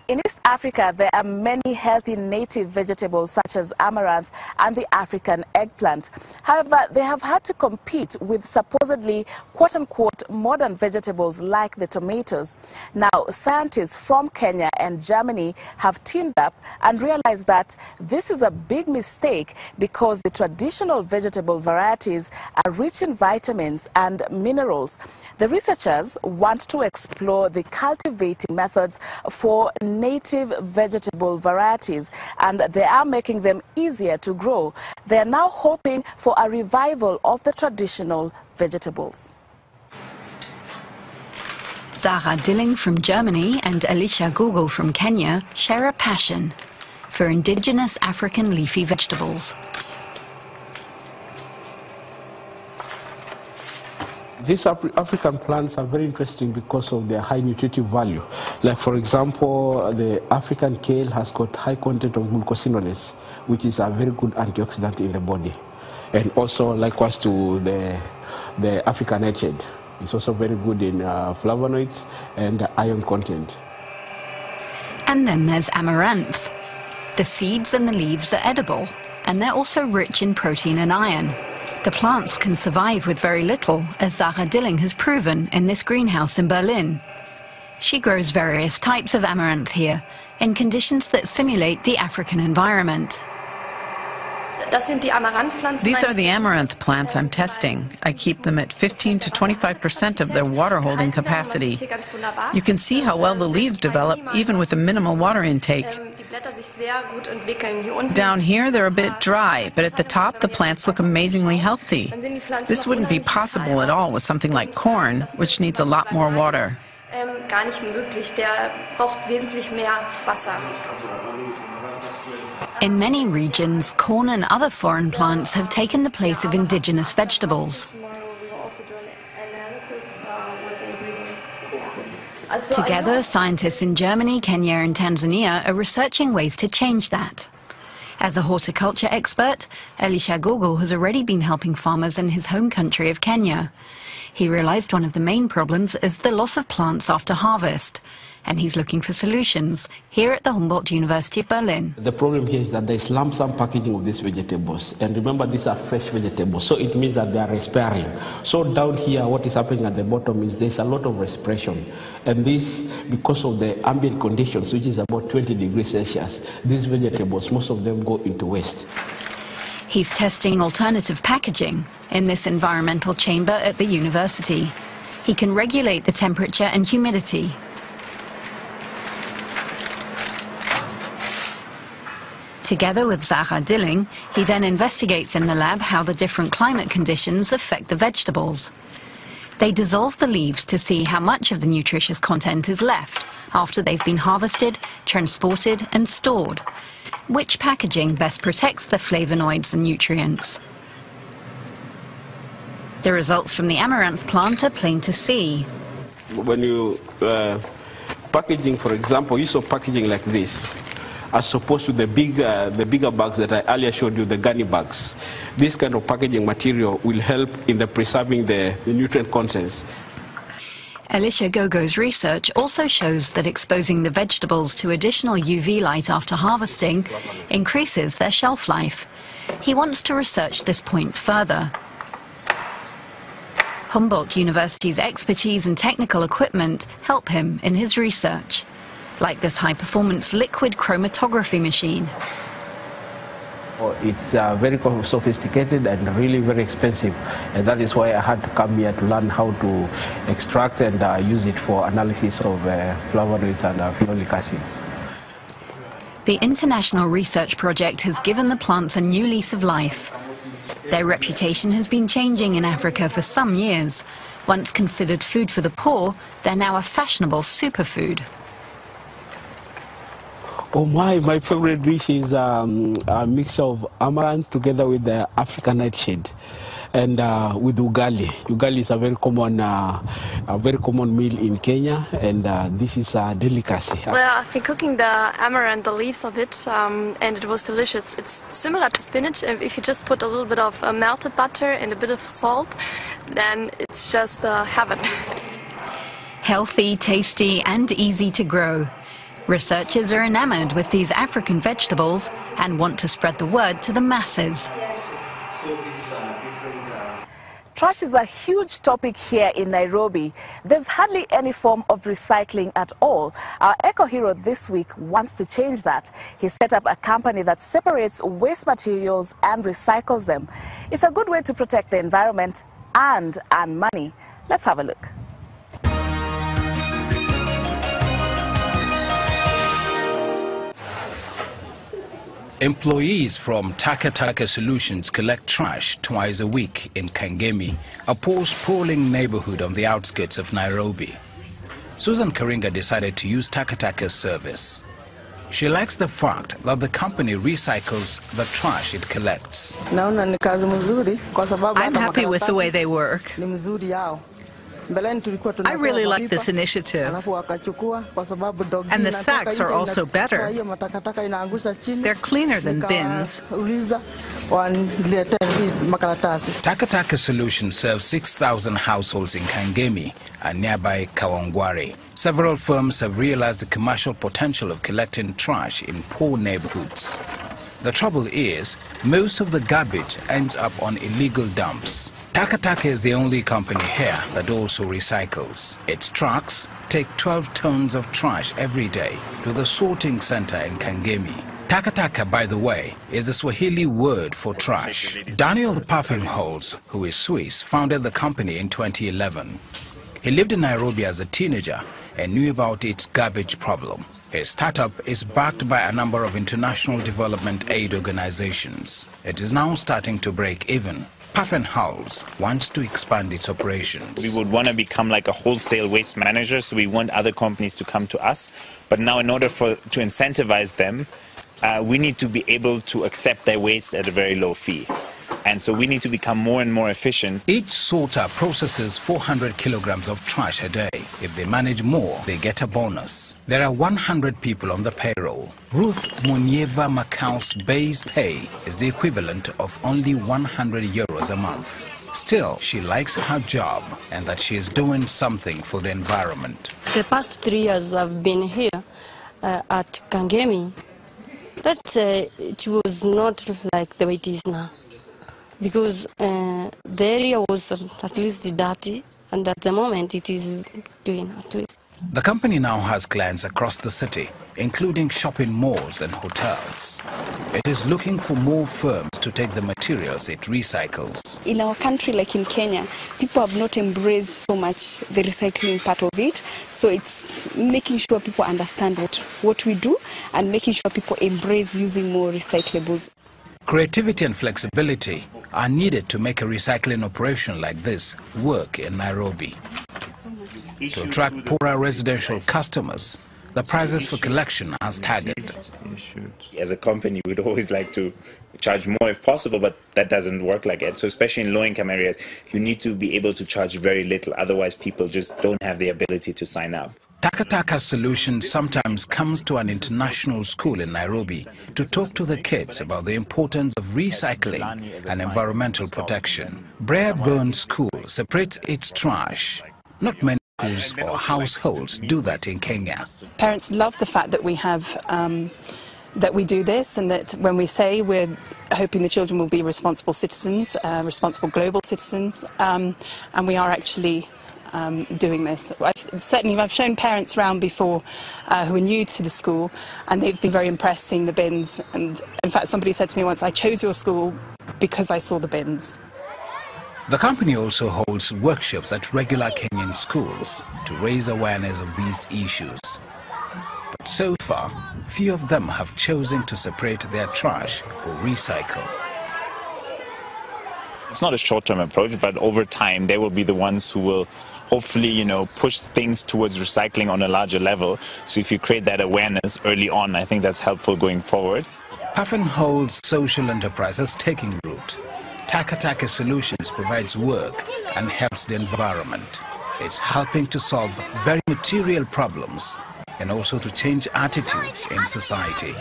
In East Africa, there are many healthy native vegetables such as amaranth and the African eggplant. However, they have had to compete with supposedly quote-unquote modern vegetables like the tomatoes. Now, scientists from Kenya and Germany have teamed up and realized that this is a big mistake because the traditional vegetable varieties are rich in vitamins and minerals. The researchers want to explore the cultivating methods for native vegetable varieties, and they are making them easier to grow. They are now hoping for a revival of the traditional vegetables. Zara Dilling from Germany and Elisha Google from Kenya share a passion for indigenous African leafy vegetables. These African plants are very interesting because of their high nutritive value. Like, for example, the African kale has got high content of glucosinolates, which is a very good antioxidant in the body. And also, likewise to the African nightshade. It's also very good in flavonoids and iron content. And then there's amaranth. The seeds and the leaves are edible, and they're also rich in protein and iron. The plants can survive with very little, as Zara Dilling has proven in this greenhouse in Berlin. She grows various types of amaranth here, in conditions that simulate the African environment. These are the amaranth plants I'm testing. I keep them at 15 to 25% of their water holding capacity. You can see how well the leaves develop even with a minimal water intake. Down here they're a bit dry, but at the top the plants look amazingly healthy. This wouldn't be possible at all with something like corn, which needs a lot more water. In many regions, corn and other foreign plants have taken the place of indigenous vegetables. Together, scientists in Germany, Kenya and Tanzania are researching ways to change that. As a horticulture expert, Elisha Google has already been helping farmers in his home country of Kenya. He realized one of the main problems is the loss of plants after harvest, and he's looking for solutions here at the Humboldt University of Berlin. The problem here is that there is lump sum packaging of these vegetables, and remember these are fresh vegetables, so it means that they are respiring. So down here what is happening at the bottom is there's a lot of respiration, and this because of the ambient conditions, which is about 20 degrees Celsius, these vegetables, most of them go into waste. He's testing alternative packaging in this environmental chamber at the university. He can regulate the temperature and humidity. Together with Zara Dilling, he then investigates in the lab how the different climate conditions affect the vegetables. They dissolve the leaves to see how much of the nutritious content is left after they've been harvested, transported and stored. Which packaging best protects the flavonoids and nutrients? The results from the amaranth plant are plain to see. When you packaging, for example, use of packaging like this, as opposed to the bigger bags that I earlier showed you, the gunny bags. This kind of packaging material will help in the preserving the nutrient contents. Elisha Gogo's research also shows that exposing the vegetables to additional UV light after harvesting increases their shelf life. He wants to research this point further. Humboldt University's expertise and technical equipment help him in his research, like this high-performance liquid chromatography machine. It's very sophisticated and really very expensive, and that is why I had to come here to learn how to extract and use it for analysis of flavonoids and phenolic acids. The international research project has given the plants a new lease of life. Their reputation has been changing in Africa for some years. Once considered food for the poor, they're now a fashionable superfood. Oh my favorite dish is a mix of amaranth together with the African nightshade and with ugali. Ugali is a very common meal in Kenya, and this is a delicacy. Well, I've been cooking the amaranth, the leaves of it, and it was delicious. It's similar to spinach. If you just put a little bit of melted butter and a bit of salt, then it's just heaven. Healthy, tasty and easy to grow. Researchers are enamored with these African vegetables and want to spread the word to the masses. Trash is a huge topic here in Nairobi. There's hardly any form of recycling at all. Our eco-hero this week wants to change that. He set up a company that separates waste materials and recycles them. It's a good way to protect the environment and earn money. Let's have a look. Employees from Taka Solutions collect trash twice a week in Kangemi, a poor, sprawling neighborhood on the outskirts of Nairobi. Susan Karinga decided to use Takataka's service. She likes the fact that the company recycles the trash it collects. I'm happy with the way they work. I really like this initiative. And the sacks are also better. They're cleaner than bins. Taka Solutions serves 6,000 households in Kangemi and nearby Kawangware. Several firms have realized the commercial potential of collecting trash in poor neighborhoods. The trouble is, most of the garbage ends up on illegal dumps. Taka is the only company here that also recycles. Its trucks take 12 tons of trash every day to the sorting center in Kangemi. Taka, by the way, is the Swahili word for trash. Daniel Paffenholz, who is Swiss, founded the company in 2011. He lived in Nairobi as a teenager and knew about its garbage problem. His startup is backed by a number of international development aid organizations. It is now starting to break even. Paffenholz wants to expand its operations. We would want to become like a wholesale waste manager, so we want other companies to come to us. But now in order to incentivize them, we need to be able to accept their waste at a very low fee. And so we need to become more and more efficient. Each sorter processes 400 kilograms of trash a day. If they manage more, they get a bonus. There are 100 people on the payroll. Ruth Munieva Macau's base pay is the equivalent of only 100 euros a month. Still, she likes her job and that she is doing something for the environment. The past 3 years I've been here at Kangemi. Let's say it was not like the way it is now. Because the area was at least dirty, and at the moment it is clean at least. The company now has clients across the city, including shopping malls and hotels. It is looking for more firms to take the materials it recycles. In our country, like in Kenya, people have not embraced so much the recycling part of it. So it's making sure people understand what we do and making sure people embrace using more recyclables. Creativity and flexibility are needed to make a recycling operation like this work in Nairobi. To attract poorer residential customers, the prices for collection are staggered. As a company, we'd always like to charge more if possible, but that doesn't work like that. So especially in low-income areas, you need to be able to charge very little. Otherwise, people just don't have the ability to sign up. Taka Solutions sometimes comes to an international school in Nairobi to talk to the kids about the importance of recycling and environmental protection. Braeburn School separates its trash. Not many schools or households do that in Kenya. Parents love the fact that we have that we do this, and that when we say we're hoping the children will be responsible citizens, responsible global citizens, and we are actually doing this. I've shown parents around before who are new to the school, and they've been very impressed seeing the bins. And in fact, somebody said to me once, I chose your school because I saw the bins. The company also holds workshops at regular Kenyan schools to raise awareness of these issues. But so far, few of them have chosen to separate their trash or recycle. It's not a short-term approach, but over time they will be the ones who will hopefully, push things towards recycling on a larger level. So if you create that awareness early on, I think that's helpful going forward. Paffenholz social enterprise is taking root. Taka Solutions provides work and helps the environment. It's helping to solve very material problems and also to change attitudes in society.